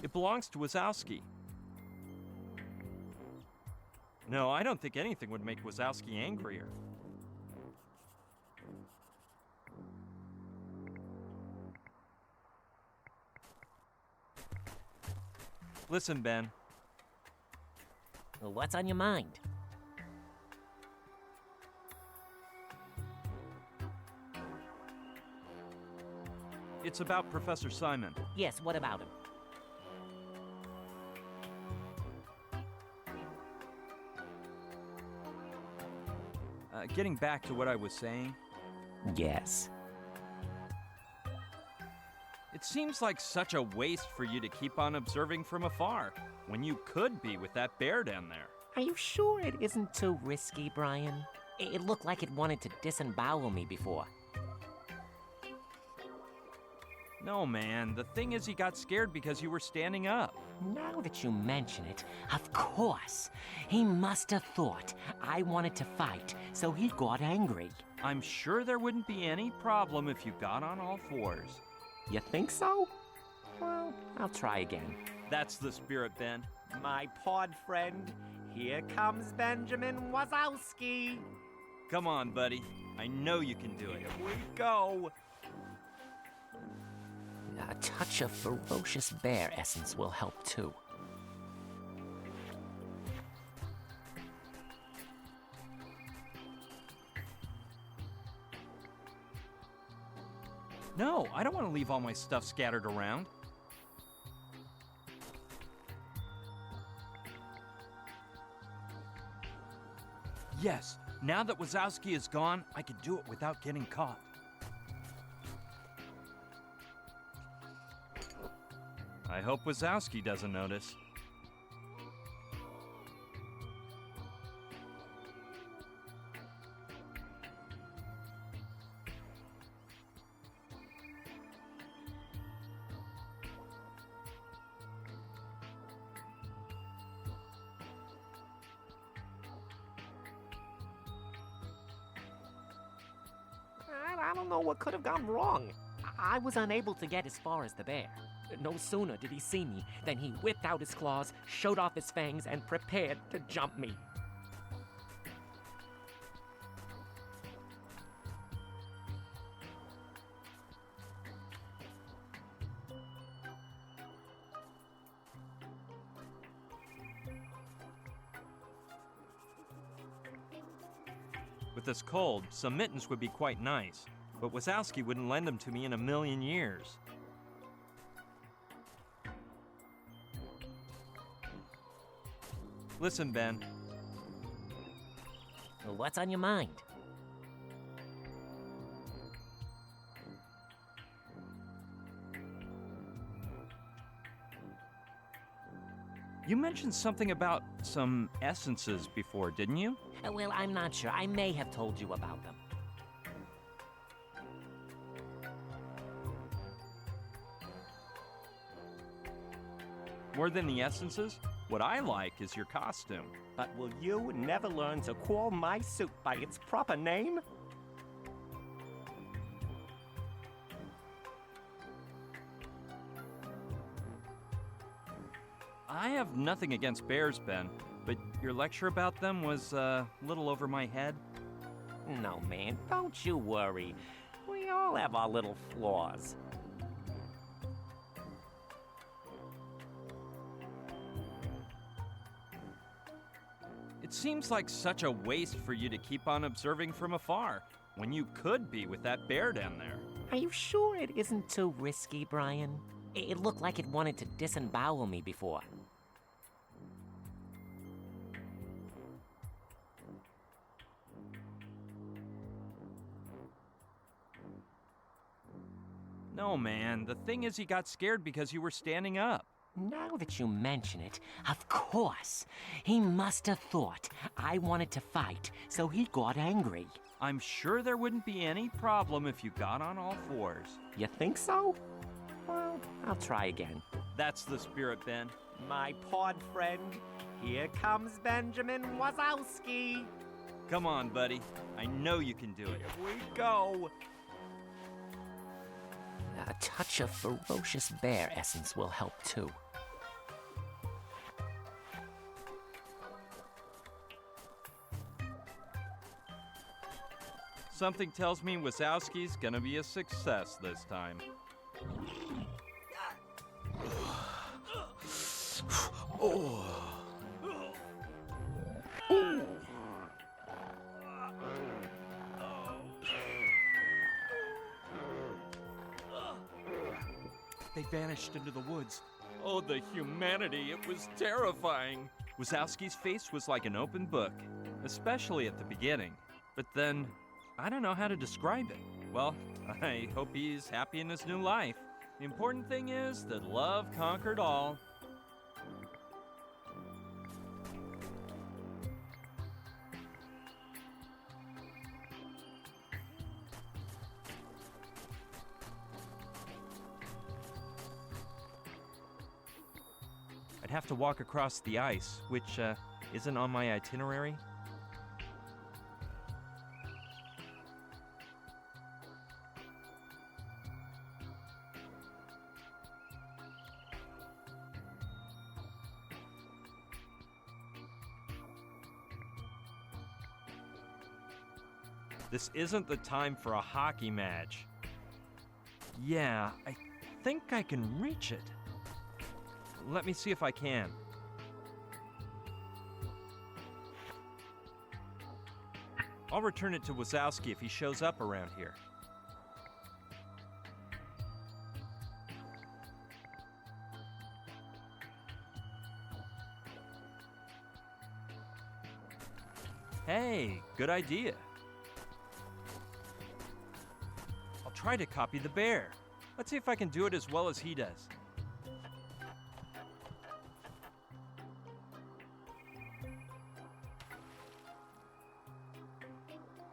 It belongs to Wazowski. No, I don't think anything would make Wazowski angrier. Listen, Ben. What's on your mind? It's about Professor Simon. Yes, what about him? Getting back to what I was saying, Yes. it seems like such a waste for you to keep on observing from afar, when you could be with that bear down there. Are you sure it isn't too risky, Brian? It looked like it wanted to disembowel me before. No, man, the thing is he got scared because you were standing up. Now that you mention it, of course. He must have thought I wanted to fight, so he got angry. I'm sure there wouldn't be any problem if you got on all fours. You think so? Well, I'll try again. That's the spirit, Ben. My pod friend, here comes Benjamin Wazowski. Come on, buddy. I know you can do it. Here we go. A touch of ferocious bear essence will help too. No, I don't want to leave all my stuff scattered around. Yes, now that Wazowski is gone, I can do it without getting caught. I hope Wazowski doesn't notice. I don't know what could have gone wrong. I was unable to get as far as the bear. No sooner did he see me than he whipped out his claws, showed off his fangs, and prepared to jump me. With this cold, some mittens would be quite nice, but Wazowski wouldn't lend them to me in a million years. Listen, Ben. What's on your mind? You mentioned something about some essences before, didn't you? Well, I'm not sure. I may have told you about them. More than the essences, what I like is your costume. But will you never learn to call my suit by its proper name? I have nothing against bears, Ben, but your lecture about them was a little over my head. No, man, don't you worry. We all have our little flaws. It seems like such a waste for you to keep on observing from afar, when you could be with that bear down there. Are you sure it isn't too risky, Brian? It looked like it wanted to disembowel me before. No, man, the thing is he got scared because you were standing up. Now that you mention it, of course. He must have thought I wanted to fight, so he got angry. I'm sure there wouldn't be any problem if you got on all fours. You think so? Well, I'll try again. That's the spirit, Ben. My pod friend, here comes Benjamin Wazowski. Come on, buddy. I know you can do it. Here we go. A touch of ferocious bear essence will help too. Something tells me Wazowski's gonna be a success this time. They vanished into the woods. Oh, the humanity, it was terrifying. Wazowski's face was like an open book, especially at the beginning. But then, I don't know how to describe it. Well, I hope he's happy in his new life. The important thing is that love conquered all. I'd have to walk across the ice, which isn't on my itinerary. This isn't the time for a hockey match. Yeah, I think I can reach it. Let me see if I can. I'll return it to Wazowski if he shows up around here. Hey, good idea. I'll try to copy the bear. Let's see if I can do it as well as he does.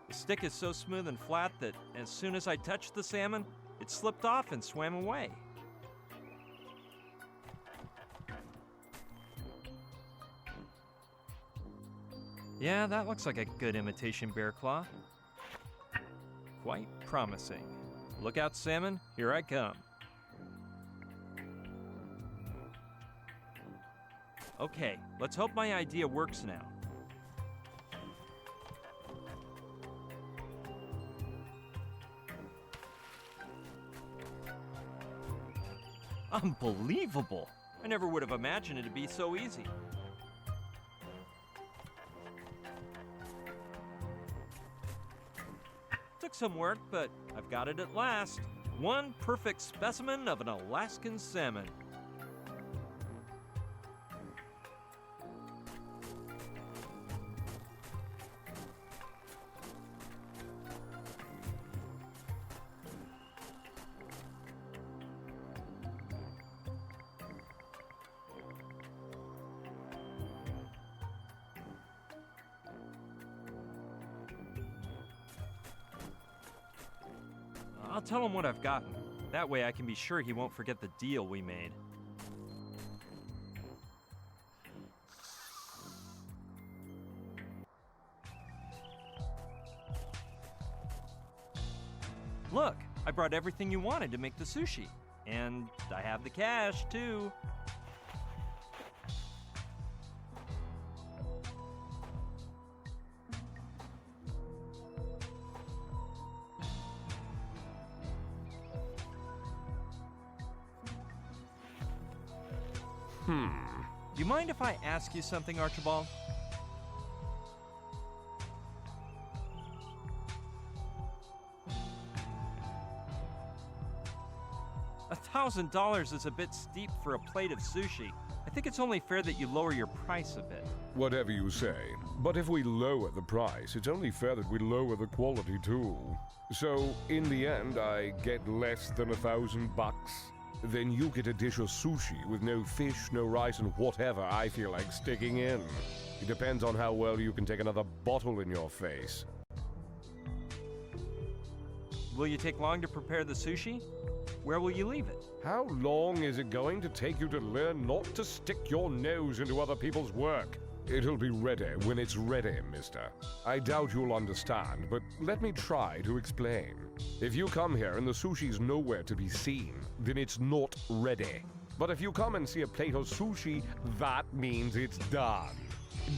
The stick is so smooth and flat that as soon as I touched the salmon, it slipped off and swam away. Yeah, that looks like a good imitation bear claw. Quite promising. Look out, salmon, here I come. Okay, let's hope my idea works now. Unbelievable! I never would have imagined it'd be so easy. Took some work, but I've got it at last. One perfect specimen of an Alaskan salmon. I'll tell him what I've gotten. That way I can be sure he won't forget the deal we made. Look, I brought everything you wanted to make the sushi. And I have the cash, too. Do you mind if I ask you something, Archibald? $1,000 is a bit steep for a plate of sushi. I think it's only fair that you lower your price a bit. Whatever you say. But if we lower the price, it's only fair that we lower the quality too. So, in the end, I get less than $1,000. Then you get a dish of sushi with no fish, no rice, and whatever I feel like sticking in. It depends on how well you can take another bottle in your face. Will you take long to prepare the sushi? Where will you leave it? How long is it going to take you to learn not to stick your nose into other people's work? It'll be ready when it's ready, mister. I doubt you'll understand, but let me try to explain. If you come here and the sushi's nowhere to be seen, then it's not ready. But if you come and see a plate of sushi, that means it's done.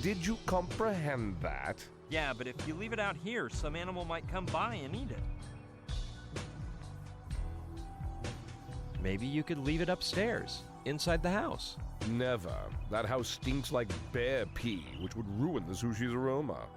Did you comprehend that? Yeah, but if you leave it out here, some animal might come by and eat it. Maybe you could leave it upstairs, inside the house. Never. That house stinks like bear pee, which would ruin the sushi's aroma.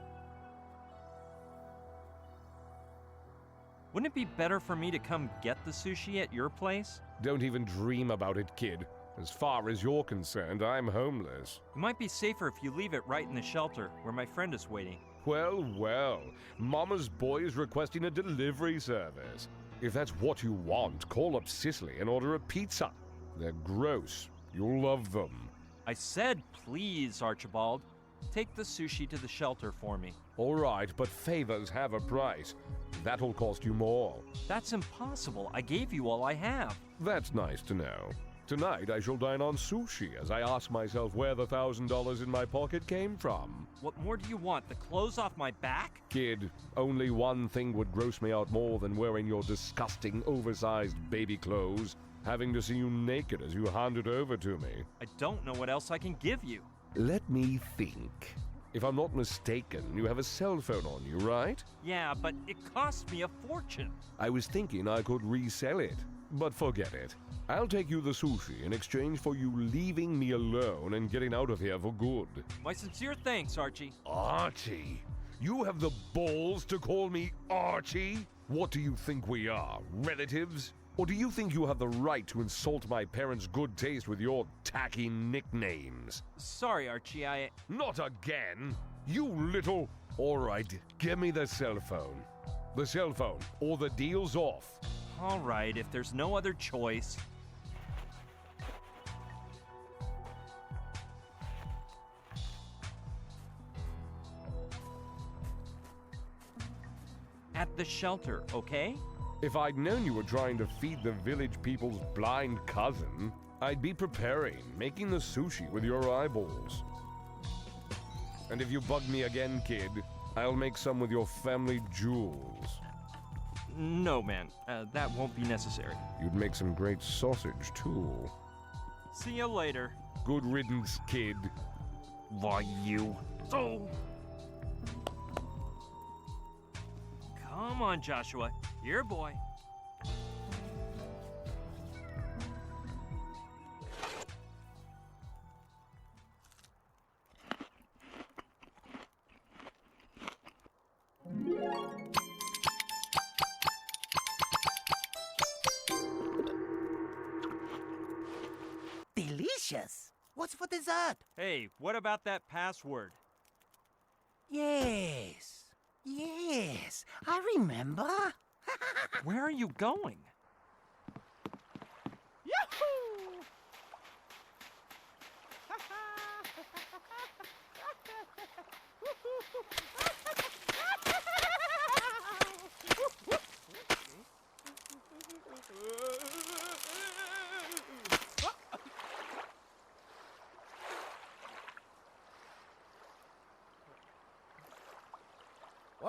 Wouldn't it be better for me to come get the sushi at your place? Don't even dream about it, kid. As far as you're concerned, I'm homeless. It might be safer if you leave it right in the shelter, where my friend is waiting. Well, well. Mama's boy is requesting a delivery service. If that's what you want, call up Sicily and order a pizza. They're gross. You'll love them. I said please, Archibald. Take the sushi to the shelter for me. All right, but favors have a price. That'll cost you more. That's impossible. I gave you all I have. That's nice to know. Tonight I shall dine on sushi as I ask myself where the $1,000 in my pocket came from. What more do you want? The clothes off my back? Kid, only one thing would gross me out more than wearing your disgusting, oversized baby clothes. Having to see you naked as you hand it over to me. I don't know what else I can give you. Let me think. If I'm not mistaken, you have a cell phone on you, right? Yeah, but it cost me a fortune. I was thinking I could resell it, but forget it. I'll take you the sushi in exchange for you leaving me alone and getting out of here for good. My sincere thanks, Archie. Archie? You have the balls to call me Archie? What do you think we are, relatives? Or do you think you have the right to insult my parents' good taste with your tacky nicknames? Sorry, Archie, Not again! You little... All right, give me the cell phone. The cell phone, or the deal's off. All right, if there's no other choice. At the shelter, okay? If I'd known you were trying to feed the village people's blind cousin, I'd be preparing, making the sushi with your eyeballs. And if you bug me again, kid, I'll make some with your family jewels. No, man, that won't be necessary. You'd make some great sausage, too. See you later. Good riddance, kid. Why, you... Oh! Come on, Joshua. Here, boy. Delicious. What's for dessert? Hey, what about that password? Yes. Yes, I remember. Where are you going? Yahoo!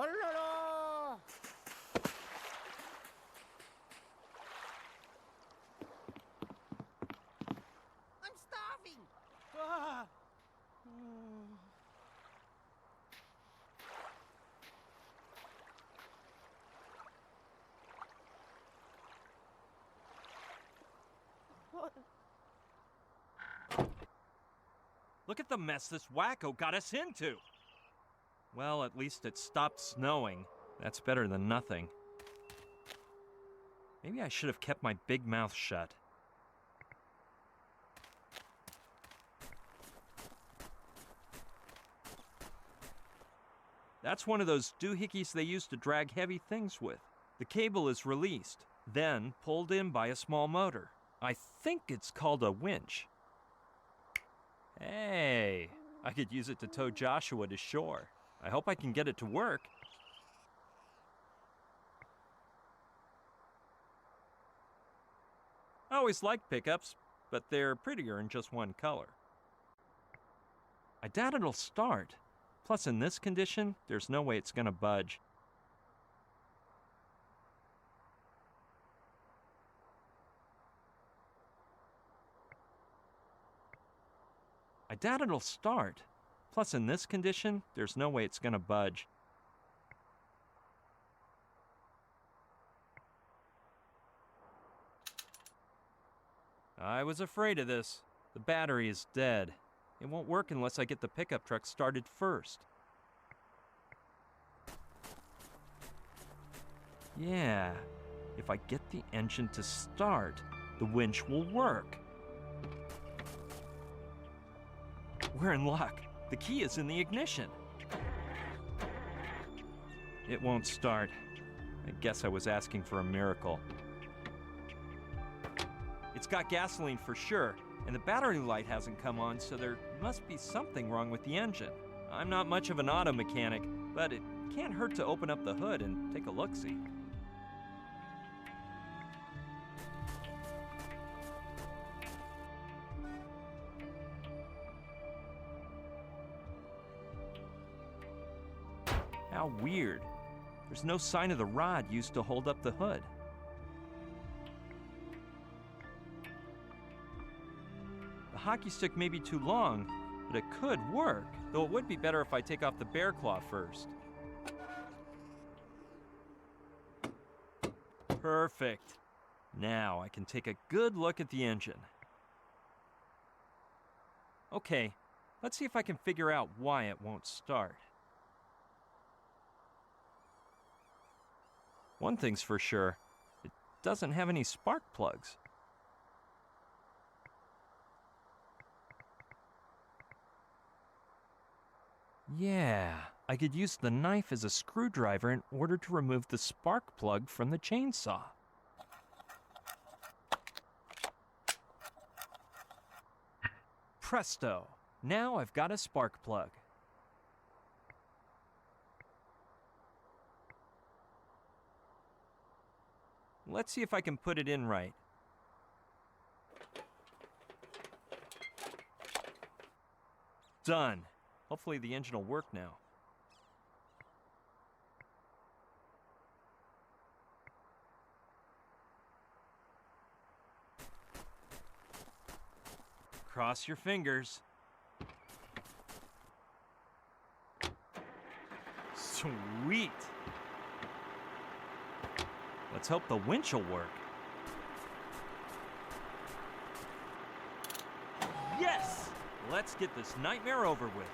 Oh, la, la. I'm starving. Ah. Look at the mess this wacko got us into. Well, at least it stopped snowing. That's better than nothing. Maybe I should have kept my big mouth shut. That's one of those doohickeys they use to drag heavy things with. The cable is released, then pulled in by a small motor. I think it's called a winch. Hey, I could use it to tow Joshua to shore. I hope I can get it to work. I always liked pickups, but they're prettier in just one color. I doubt it'll start. Plus, in this condition, there's no way it's gonna budge. Plus, in this condition, there's no way it's gonna budge. I was afraid of this. The battery is dead. It won't work unless I get the pickup truck started first. Yeah, if I get the engine to start, the winch will work. We're in luck. The key is in the ignition. It won't start. I guess I was asking for a miracle. It's got gasoline for sure, and the battery light hasn't come on, so there must be something wrong with the engine. I'm not much of an auto mechanic, but it can't hurt to open up the hood and take a look-see. How weird. There's no sign of the rod used to hold up the hood. The hockey stick may be too long, but it could work, though it would be better if I take off the bear claw first. Perfect. Now I can take a good look at the engine. Okay, let's see if I can figure out why it won't start. One thing's for sure, it doesn't have any spark plugs. Yeah, I could use the knife as a screwdriver in order to remove the spark plug from the chainsaw. Presto! Now I've got a spark plug. Let's see if I can put it in right. Done. Hopefully the engine will work now. Cross your fingers. Sweet! Let's hope the winch will work. Yes! Let's get this nightmare over with.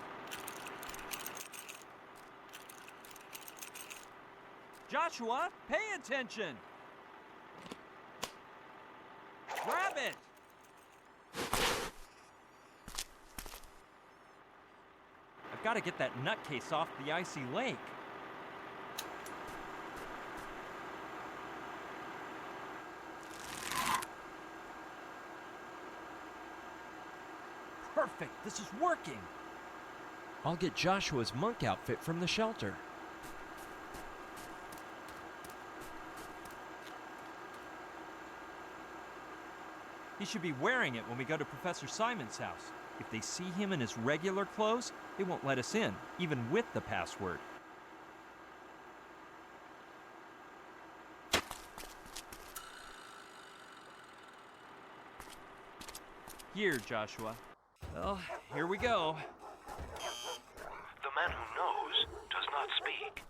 Joshua, pay attention! Grab it! I've got to get that nutcase off the icy lake. Perfect, this is working. I'll get Joshua's monk outfit from the shelter. He should be wearing it when we go to Professor Simon's house. If they see him in his regular clothes, they won't let us in, even with the password. Here, Joshua. Well, here we go. The man who knows does not speak.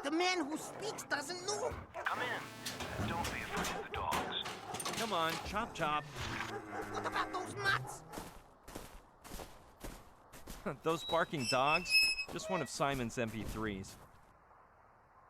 The man who speaks doesn't know. Come in. Don't be afraid of the dogs. Come on, chop chop. What about those nuts? Those barking dogs? Just one of Simon's MP3s.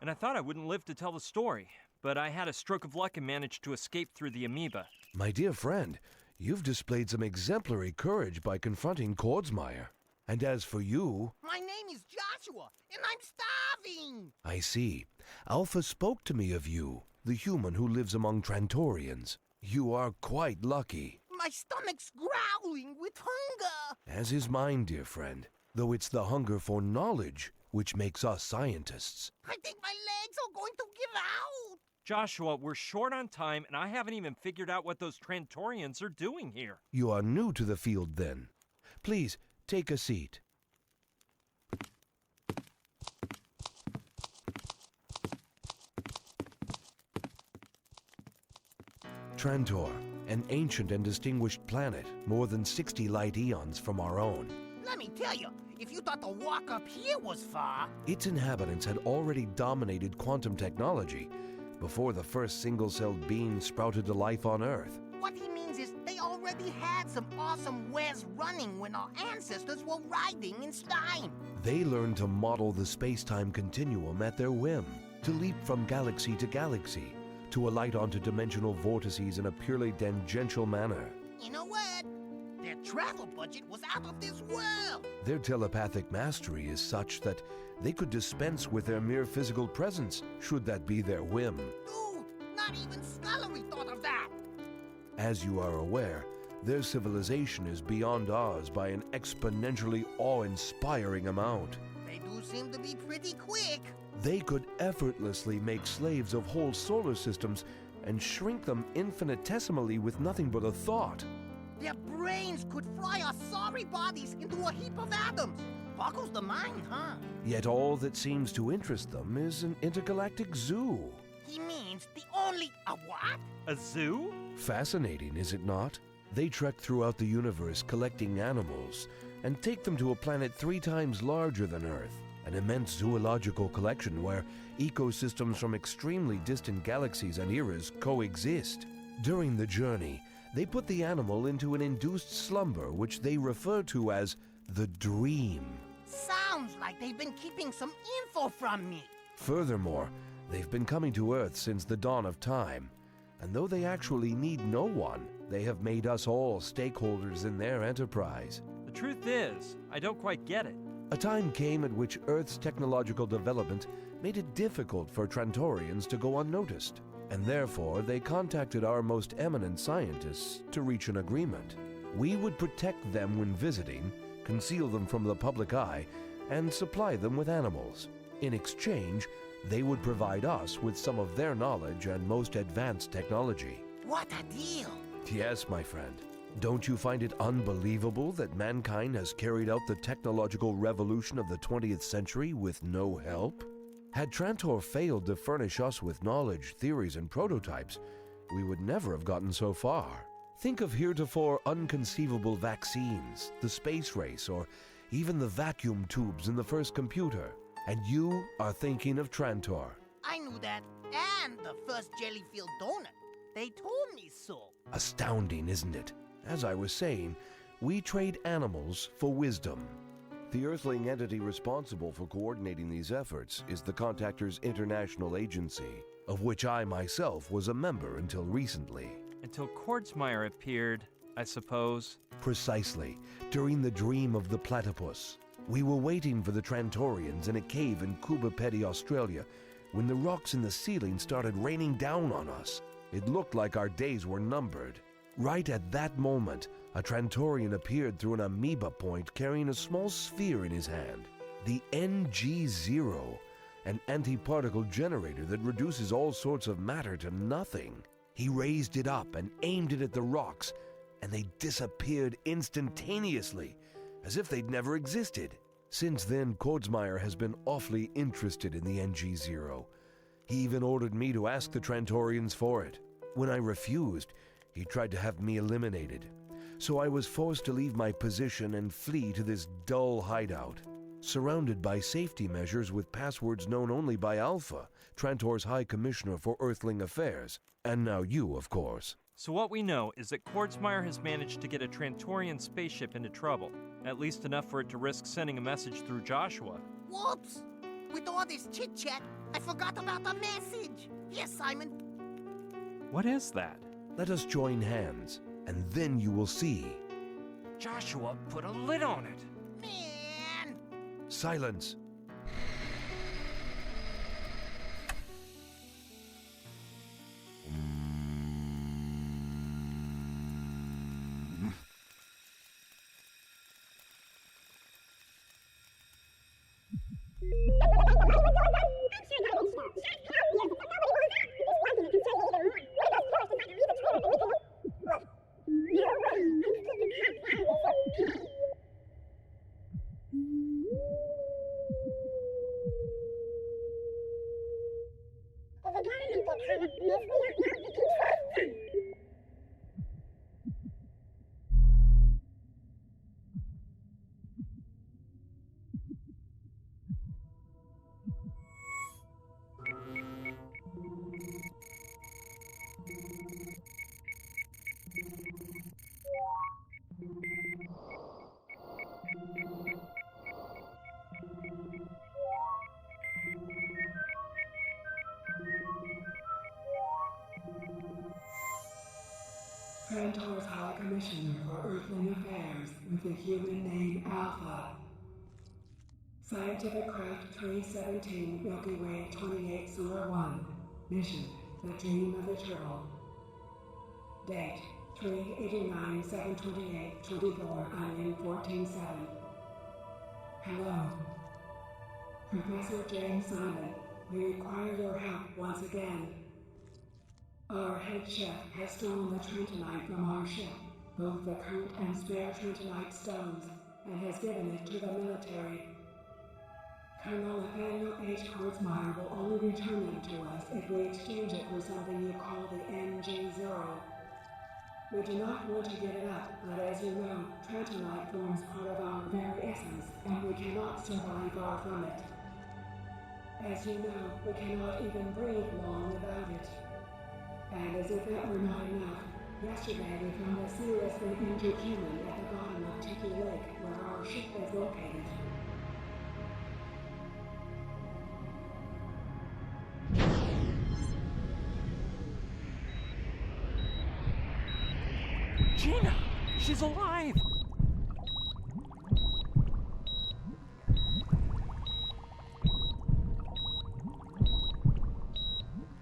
And I thought I wouldn't live to tell the story, but I had a stroke of luck and managed to escape through the amoeba. My dear friend, you've displayed some exemplary courage by confronting Kordsmeyer. And as for you... My name is Joshua, and I'm starving. I see. Alpha spoke to me of you, the human who lives among Trantorians. You are quite lucky. My stomach's growling with hunger. As is mine, dear friend, though it's the hunger for knowledge which makes us scientists. I think my legs are going to give out. Joshua, we're short on time, and I haven't even figured out what those Trantorians are doing here. You are new to the field, then. Please, take a seat. Trantor, an ancient and distinguished planet, more than 60 light eons from our own. Let me tell you, if you thought the walk up here was far... Its inhabitants had already dominated quantum technology before the first single-celled being sprouted to life on Earth. What he means is they already had some awesome wares running when our ancestors were riding in Stein. They learned to model the space-time continuum at their whim, to leap from galaxy to galaxy, to alight onto dimensional vortices in a purely tangential manner. You know what? Their travel budget was out of this world. Their telepathic mastery is such that they could dispense with their mere physical presence, should that be their whim. Dude, not even Scullery thought of that. As you are aware, their civilization is beyond ours by an exponentially awe-inspiring amount. They do seem to be pretty quick. They could effortlessly make slaves of whole solar systems and shrink them infinitesimally with nothing but a thought. Their brains could fry our sorry bodies into a heap of atoms. Boggles the mind, huh? Yet all that seems to interest them is an intergalactic zoo. He means the only... A what? A zoo? Fascinating, is it not? They trek throughout the universe collecting animals and take them to a planet 3 times larger than Earth, an immense zoological collection where ecosystems from extremely distant galaxies and eras coexist. During the journey, they put the animal into an induced slumber which they refer to as the dream. Sounds like they've been keeping some info from me. Furthermore, they've been coming to Earth since the dawn of time, and though they actually need no one, they have made us all stakeholders in their enterprise. The truth is, I don't quite get it. A time came at which Earth's technological development made it difficult for Trantorians to go unnoticed, and therefore they contacted our most eminent scientists to reach an agreement. We would protect them when visiting, conceal them from the public eye, and supply them with animals. In exchange, they would provide us with some of their knowledge and most advanced technology. What a deal. Yes, my friend. Don't you find it unbelievable that mankind has carried out the technological revolution of the 20th century with no help? Had Trantor failed to furnish us with knowledge, theories, and prototypes, we would never have gotten so far. Think of heretofore unconceivable vaccines, the space race, or even the vacuum tubes in the first computer. And you are thinking of Trantor. I knew that, and the first jelly-filled donut. They told me so. Astounding, isn't it? As I was saying, we trade animals for wisdom. The Earthling entity responsible for coordinating these efforts is the Contactors International Agency, of which I myself was a member until recently. Until Kordsmeyer appeared, I suppose. Precisely, during the dream of the platypus. We were waiting for the Trantorians in a cave in Kubapeti, Australia, when the rocks in the ceiling started raining down on us. It looked like our days were numbered. Right at that moment, a Trantorian appeared through an amoeba point carrying a small sphere in his hand. The NG0, an antiparticle generator that reduces all sorts of matter to nothing. He raised it up and aimed it at the rocks, and they disappeared instantaneously, as if they'd never existed. Since then, Kordsmeyer has been awfully interested in the NG0. He even ordered me to ask the Trantorians for it. When I refused, he tried to have me eliminated. So I was forced to leave my position and flee to this dull hideout, surrounded by safety measures with passwords known only by Alpha, Trantor's High Commissioner for Earthling Affairs, and now you, of course. So what we know is that Kordsmeyer has managed to get a Trantorian spaceship into trouble, at least enough for it to risk sending a message through Joshua. Whoops! With all this chit-chat, I forgot about the message. Yes, Simon. What is that? Let us join hands, and then you will see. Joshua put a lid on it. Man! Silence. Trantor's High Commissioner for Earthling Affairs with the human name Alpha. Scientific Craft 317 Milky Way 28 Solar 1. Mission, The Dream of the Turtle. Date, 3/89/7/28/24 Onion 14/7. Hello. Professor James Simon, we require your help once again. Our head chef has stolen the Trentonite from our ship, both the current and spare Trentonite stones, and has given it to the military. Colonel Nathaniel H. Kurzmeyer will only return them to us if we exchange it for something you call the NG0. We do not want to give it up, but as you know, Trentonite forms part of our very essence, and we cannot survive far from it. As you know, we cannot even breathe long without it. And as if that were not enough, yesterday we found a seriously injured human at the bottom of Tiki Lake, where our ship is located. Gina! She's alive!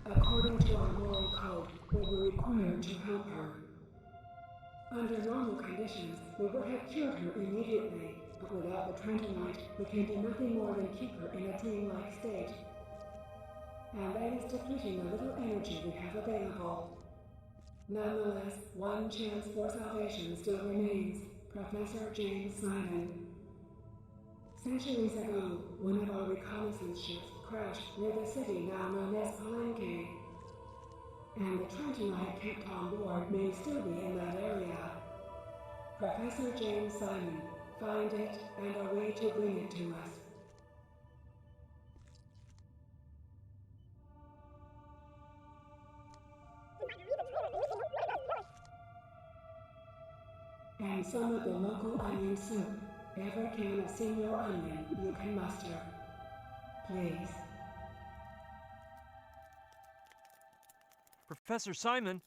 According to our moral code, we were required to help her. Under normal conditions, we would have cured her immediately, but without the Trentonite, we can do nothing more than keep her in a dreamlike state. And that is depleting the little energy we have available. Nonetheless, one chance for salvation still remains. Professor James Simon. Centuries ago, one of our reconnaissance ships crashed near the city now known as Palenque. And the Trentonite kept on board may still be in that area. Professor James Simon, find it and a way to bring it to us. And some of the local onion soup. Every can of senior onion you can muster. Please. Professor Simon,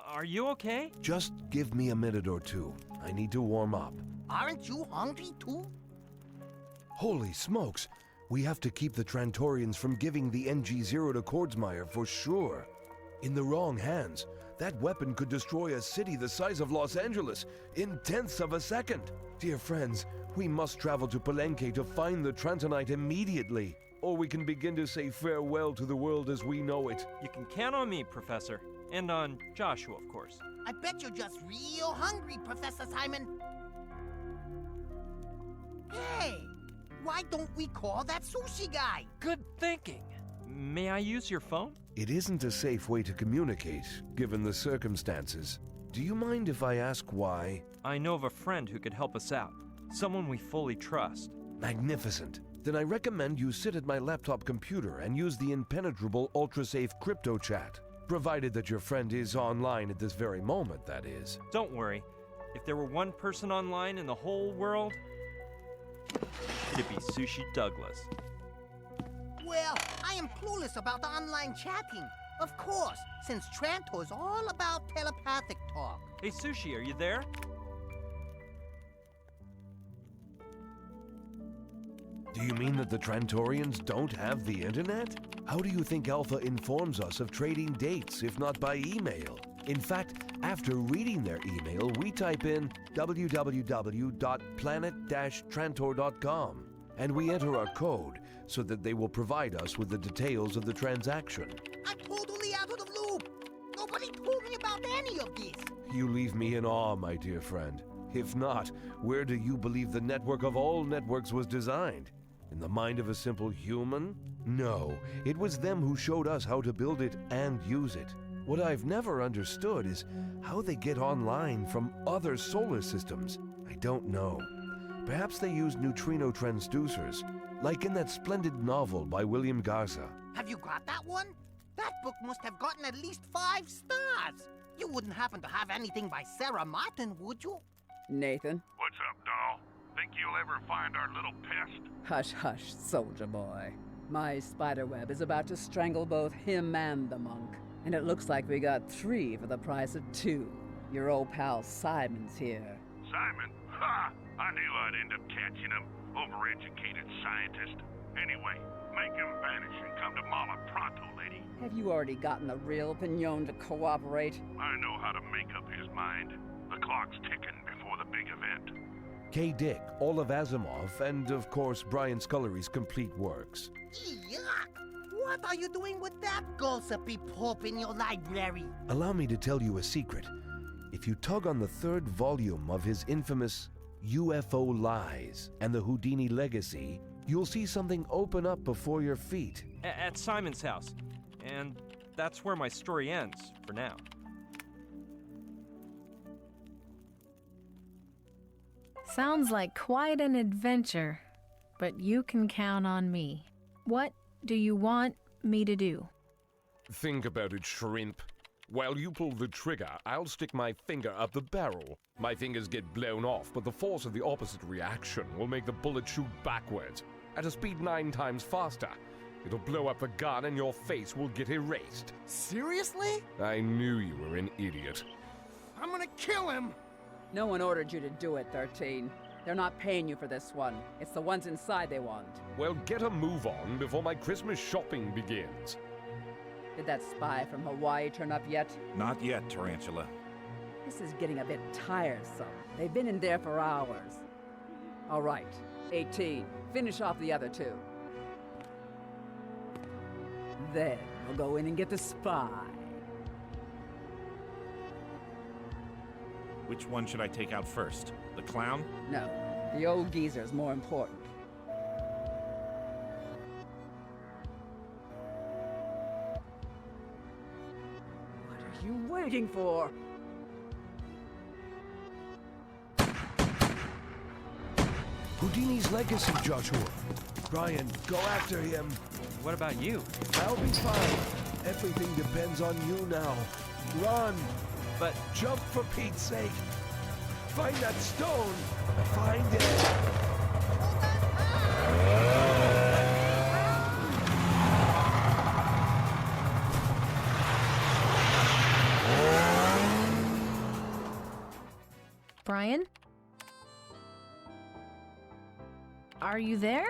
are you okay? Just give me a minute or two. I need to warm up. Aren't you hungry too? Holy smokes! We have to keep the Trantorians from giving the NG0 to Kordsmeyer for sure. In the wrong hands, that weapon could destroy a city the size of Los Angeles in tenths of a second. Dear friends, we must travel to Palenque to find the Trentonite immediately, or we can begin to say farewell to the world as we know it. You can count on me, Professor. And on Joshua, of course. I bet you're just real hungry, Professor Simon. Hey, why don't we call that sushi guy? Good thinking. May I use your phone? It isn't a safe way to communicate, given the circumstances. Do you mind if I ask why? I know of a friend who could help us out. Someone we fully trust. Magnificent. Then I recommend you sit at my laptop computer and use the impenetrable ultra-safe crypto chat. Provided that your friend is online at this very moment, that is. Don't worry. If there were one person online in the whole world, it'd be Sushi Douglas. Well, I am clueless about the online chatting. Of course, since Trantor's all about telepathic talk. Hey, Sushi, are you there? Do you mean that the Trantorians don't have the internet? How do you think Alpha informs us of trading dates, if not by email? In fact, after reading their email, we type in www.planet-trantor.com, and we enter our code so that they will provide us with the details of the transaction. I'm totally out of the loop. Nobody told me about any of this. You leave me in awe, my dear friend. If not, where do you believe the network of all networks was designed? In the mind of a simple human? No, it was them who showed us how to build it and use it. What I've never understood is how they get online from other solar systems. I don't know. Perhaps they use neutrino transducers, like in that splendid novel by William Garza. Have you got that one? That book must have gotten at least 5 stars. You wouldn't happen to have anything by Sarah Martin, would you? Nathan? What's up, doll? Think you'll ever find our little pest? Hush, hush, soldier boy. My spiderweb is about to strangle both him and the monk, and it looks like we got 3 for the price of 2. Your old pal Simon's here. Simon? Ha! I knew I'd end up catching him. Overeducated scientist. Anyway, make him vanish and come to Mala pronto, lady. Have you already gotten the real Pignon to cooperate? I know how to make up his mind. The clock's ticking before the big event. K. Dick, all of Asimov, and of course Brian Scullery's complete works. Yuck! What are you doing with that gossipy pulp in your library? Allow me to tell you a secret. If you tug on the third volume of his infamous UFO Lies and the Houdini Legacy, you'll see something open up before your feet. At Simon's house. And that's where my story ends, for now. Sounds like quite an adventure, but you can count on me. What do you want me to do? Think about it, shrimp. While you pull the trigger, I'll stick my finger up the barrel. My fingers get blown off, but the force of the opposite reaction will make the bullet shoot backwards, at a speed 9 times faster. It'll blow up the gun and your face will get erased. Seriously? I knew you were an idiot. I'm gonna kill him! No one ordered you to do it, 13. They're not paying you for this one. It's the ones inside they want. Well, get a move on before my Christmas shopping begins. Did that spy from Hawaii turn up yet? Not yet, Tarantula. This is getting a bit tiresome. They've been in there for hours. All right, 18. Finish off the other 2. Then we'll go in and get the spy. Which one should I take out first? The clown? No, the old geezer's more important. What are you waiting for? Houdini's legacy, Joshua. Brian, go after him. What about you? I'll be fine. Everything depends on you now. Run! But Jump for Pete's sake! Find that stone! Find it! Brian? Are you there?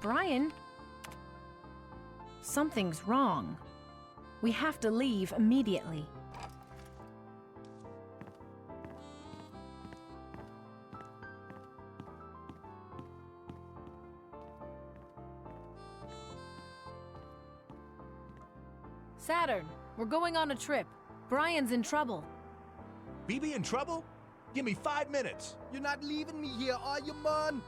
Brian? Something's wrong. We have to leave immediately. Saturn, we're going on a trip. Brian's in trouble. BB in trouble? Give me 5 minutes. You're not leaving me here, are you, man?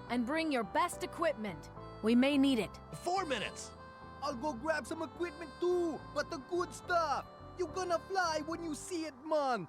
And bring your best equipment. We may need it. 4 minutes. I'll go grab some equipment too, but the good stuff. You're gonna fly when you see it, man.